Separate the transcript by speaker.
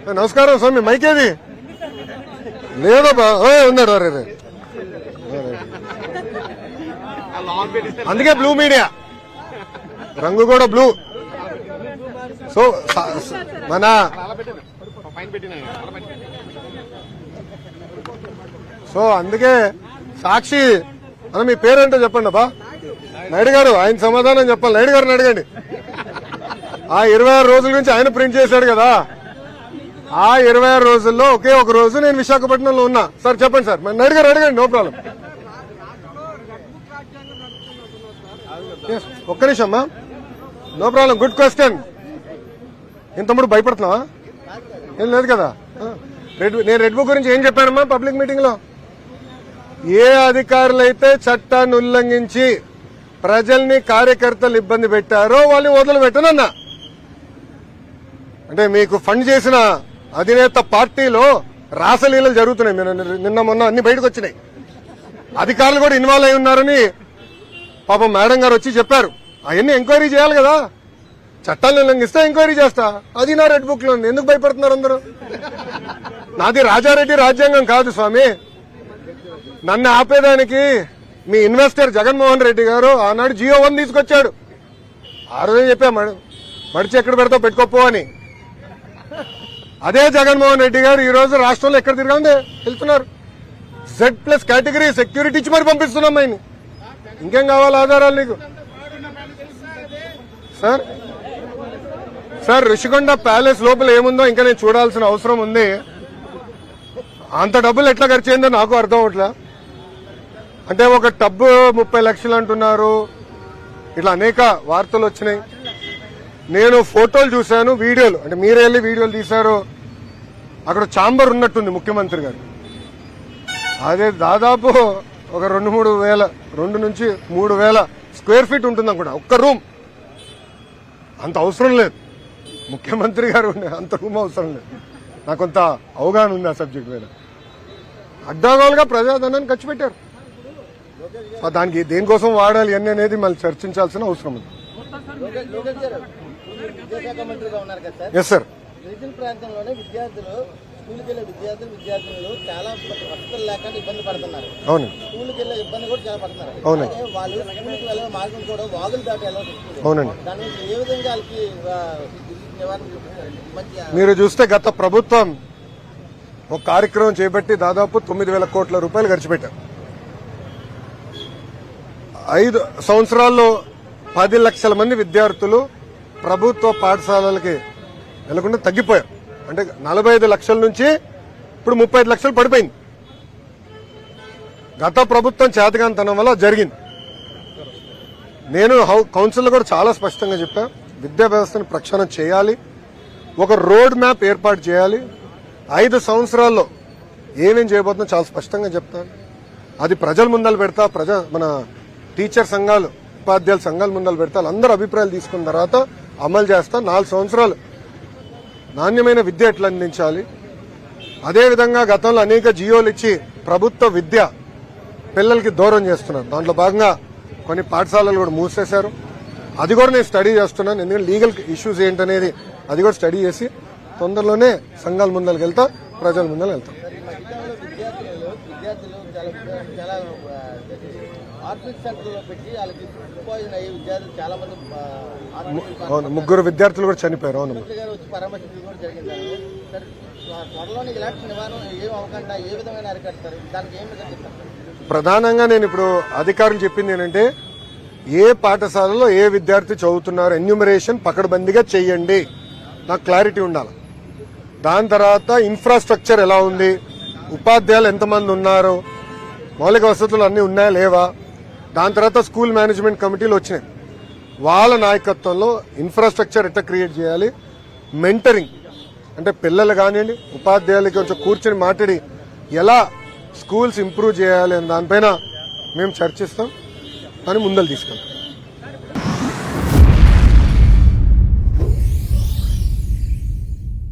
Speaker 1: నమస్కారం స్వామి, మైకేది లేదబ్బా, ఉన్నాడు రే. అందుకే బ్లూ మీడియా, రంగు కూడా బ్లూ. సో మన అందుకే సాక్షి అని మీ పేరేంటో చెప్పండి అబ్బా. నాయుడు గారు, ఆయన సమాధానం చెప్పాలి. నాయుడు గారిని అడగండి. ఆ 26 రోజుల నుంచి ఆయన ప్రింట్ చేశాడు కదా, ఆ 26 రోజుల్లో ఒకే ఒక రోజు నేను విశాఖపట్నంలో ఉన్నా. సార్ చెప్పండి సార్. నాయుడు గారు అడగండి, నో ప్రాబ్లం. ఒక్క నిమిషం అమ్మా, నో ప్రాబ్లం. Good question. ఇంత తమ్ముడు భయపడుతున్నావా? ఏం లేదు కదా. నేను రెడ్ బుక్ గురించి ఏం చెప్పానమ్మా పబ్లిక్ మీటింగ్ లో? ఏ అధికారులైతే చట్టాన్ని ఉల్లంఘించి ప్రజల్ని, కార్యకర్తలు ఇబ్బంది పెట్టారో వాళ్ళని వదిలిపెట్టనన్నా. అంటే మీకు ఫండ్ చేసిన అధినేత పార్టీలో రాసలీలలు జరుగుతున్నాయి. నిన్న మొన్న అన్ని బయటకు వచ్చినాయి. అధికారులు కూడా ఇన్వాల్వ్ అయి ఉన్నారని పాపం మేడం గారు వచ్చి చెప్పారు. అవన్నీ ఎంక్వైరీ చేయాలి కదా. చట్టాలను ఉల్లంఘిస్తే ఎంక్వైరీ చేస్తా. అది నా రెడ్ బుక్ లో ఉంది. ఎందుకు భయపడుతున్నారు అందరూ? నాది రాజారెడ్డి రాజ్యాంగం కాదు స్వామి. నన్ను ఆపేదానికి మీ ఇన్వెస్టర్ జగన్మోహన్ రెడ్డి గారు ఆనాడు జియో 1 తీసుకొచ్చాడు. ఆ రోజే చెప్పా, మడిచి ఎక్కడ పెడతావు పెట్టుకోపో అని. అదే జగన్మోహన్ రెడ్డి గారు ఈ రోజు రాష్ట్రంలో ఎక్కడ తిరగాలి వెళ్తున్నారు. Z+ కేటగిరీ సెక్యూరిటీ ఇచ్చి మరి పంపిస్తున్నాం ఆయన. ఇంకేం కావాలి ఆధారాలు నీకు? సార్ ఋషికొండ ప్యాలెస్ లోపల ఏముందో ఇంకా నేను చూడాల్సిన అవసరం ఉంది. అంత డబ్బులు ఎట్లా ఖర్చు అయిందో నాకు అర్థం అవట్లా. అంటే ఒక టబ్బు 30 లక్షలు అంటున్నారు. ఇట్లా అనేక వార్తలు వచ్చినాయి. నేను ఫోటోలు చూశాను, వీడియోలు, అంటే మీరే వెళ్ళి వీడియోలు తీశారు. అక్కడ ఛాంబర్ ఉన్నట్టుంది ముఖ్యమంత్రి గారు. అదే దాదాపు ఒక 2 నుంచి 3 వేల స్క్వేర్ ఫీట్ ఉంటుంది అనుకుంటా ఒక్క రూమ్. అంత అవసరం లేదు ముఖ్యమంత్రి గారు, అంత రూమ్ అవసరం లేదు. నాకు కొంత అవగాహన ఉంది ఆ సబ్జెక్ట్ మీద. అడ్డాగోలుగా ప్రజాధనాన్ని ఖర్చు పెట్టారు. దానికి దేనికోసం వాడాలి అని అనేది మళ్ళీ చర్చించాల్సిన అవసరం ఉంది. Yes sir.
Speaker 2: గిరిజన ప్రాంతంలోనే విద్యార్థులు, స్కూల్కి వెళ్ళే విద్యార్థులు చాలా వసతులు లేక ఇబ్బంది పడుతున్నారు.
Speaker 1: అవును.
Speaker 2: స్కూల్కి వెళ్ళే ఇబ్బంది కూడా చాలా పడుతున్నారు.
Speaker 1: అవును.
Speaker 2: వాళ్ళు స్కూల్కి వెళ్ళే మార్గం కూడా వాగులు దాటి వెళ్ళాలి.
Speaker 1: అవునండి.
Speaker 2: దాని ఏ విధంగా వాళ్ళకి నివారణ?
Speaker 1: మీరు చూస్తే గత ప్రభుత్వం ఒక కార్యక్రమం చేపట్టి దాదాపు 9,000 కోట్ల రూపాయలు ఖర్చు పెట్టారు. 5 సంవత్సరాల్లో 10 లక్షల మంది విద్యార్థులు ప్రభుత్వ పాఠశాలలకి వెళ్లకుండా తగ్గిపోయారు. అంటే 45 లక్షల నుంచి ఇప్పుడు 35 లక్షలు పడిపోయింది. గత ప్రభుత్వం చేతకాంతనం వల్ల జరిగింది. నేను కౌన్సిల్లో కూడా చాలా స్పష్టంగా చెప్పా, విద్యా వ్యవస్థను ప్రక్షాళన చేయాలి, ఒక రోడ్ మ్యాప్ ఏర్పాటు చేయాలి. 5 సంవత్సరాల్లో ఏమేం చేయబోతుందో చాలా స్పష్టంగా చెప్తాను. అది ప్రజల ముందలు పెడతా, మన టీచర్ సంఘాలు, ఉపాధ్యాయుల సంఘాల ముందలు పెడతా. అందరూ అభిప్రాయాలు తీసుకున్న తర్వాత అమలు చేస్తా. 4 సంవత్సరాలు నాణ్యమైన విద్య ఎట్లా అందించాలి. అదేవిధంగా గతంలో అనేక జియోలు ఇచ్చి ప్రభుత్వ విద్య పిల్లలకి దూరం చేస్తున్నారు. దాంట్లో భాగంగా కొన్ని పాఠశాలలు కూడా మూసేశారు. అది కూడా నేను స్టడీ చేస్తున్నాను. ఎందుకంటే లీగల్ ఇష్యూస్ ఏంటనేది అది కూడా స్టడీ చేసి తొందరలోనే సంఘాల ముందరికి వెళ్తా, ప్రజల ముందర వెళ్తాం. అవును, 3 విద్యార్థులు కూడా చనిపోయారు. అవును. ప్రధానంగా నేను ఇప్పుడు అధికారులు చెప్పింది ఏంటంటే, ఏ పాఠశాలలో ఏ విద్యార్థి చదువుతున్నారు ఎన్యూమరేషన్ పకడ్బందీగా చెయ్యండి. నాకు క్లారిటీ ఉండాలి. దాని తర్వాత ఇన్ఫ్రాస్ట్రక్చర్ ఎలా ఉంది, ఉపాధ్యాయులు ఎంతమంది ఉన్నారు, మౌలిక వసతులు అన్నీ ఉన్నాయా లేవా. దాని తర్వాత స్కూల్ మేనేజ్మెంట్ కమిటీలు వచ్చినాయి. వాళ్ళ నాయకత్వంలో ఇన్ఫ్రాస్ట్రక్చర్ ఎట్లా క్రియేట్ చేయాలి, మెంటరింగ్ అంటే పిల్లలు కానివ్వండి, ఉపాధ్యాయులకి కొంచెం కూర్చొని మాట్లాడి ఎలా స్కూల్స్ ఇంప్రూవ్ చేయాలి అని దానిపైన మేము చర్చిస్తాం అని ముందలు తీసుకెళ్తాం.